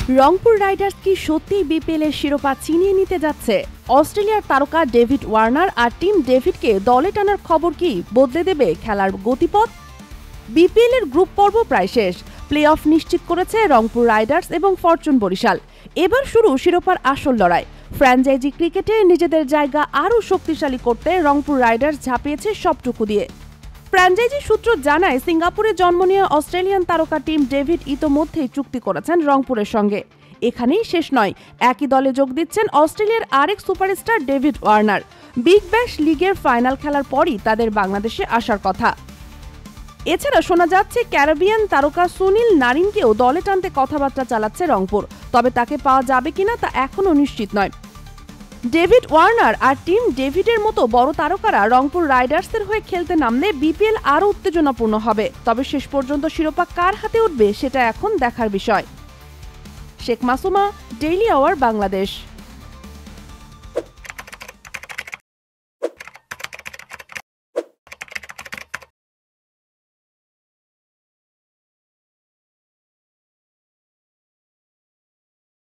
Rangpur Riders কি সত্যিই BPL এর শিরোপা ছিনিয়ে নিতে যাচ্ছে? অস্ট্রেলিয়ার তারকা ডেভিড ওয়ার্নার আর টিম ডেভিডকে দলে টানার খবর কি বদলে দেবে খেলার গতিপথ? বিপিএল এর গ্রুপ পর্ব প্রায় শেষ। প্লে অফ নিশ্চিত করেছে রংপুর রাইডার্স এবং ফরচুন বরিশাল। এবার শুরু শিরোপার আসল লড়াই। ফ্র্যাঞ্চাইজি ক্রিকেটে নিজেদের জায়গা আরও শক্তিশালী করতে রংপুর রাইডার্স ঝাঁপিয়েছে সবটুকু দিয়ে। ফ্র্যাঞ্চাইজি সূত্র জানায়, সিঙ্গাপুরে জন্ম নিয়ে অস্ট্রেলিয়ান তারকা টিম ডেভিড ইতোমধ্যেই চুক্তি করেছেন রংপুরের সঙ্গে। এখানেই শেষ নয়, একই দলে যোগ দিচ্ছেন অস্ট্রেলিয়ার আরেক superstar David Warner. Big Bash লিগের ফাইনাল খেলার পরই তাদের বাংলাদেশে আসার কথা। এছাড়া শোনা যাচ্ছে ক্যারিবিয়ান তারকা সুনীল নারিনকেও দলে টানতে কথাবার্তা চালাচ্ছে রংপুর, তবে তাকে পাওয়া যাবে কিনা তা এখনও নিশ্চিত নয়। ডেভিড ওয়ার্নার আর টিম ডেভিডের মতো বড় তারকারা রংপুর রাইডার্সের হয়ে খেলতে নামলে বিপিএল আরও উত্তেজনাপূর্ণ হবে। তবে শেষ পর্যন্ত শিরোপা কার হাতে উঠবে সেটা এখন দেখার বিষয়। Sheikh Masuma, daily our, Bangladesh.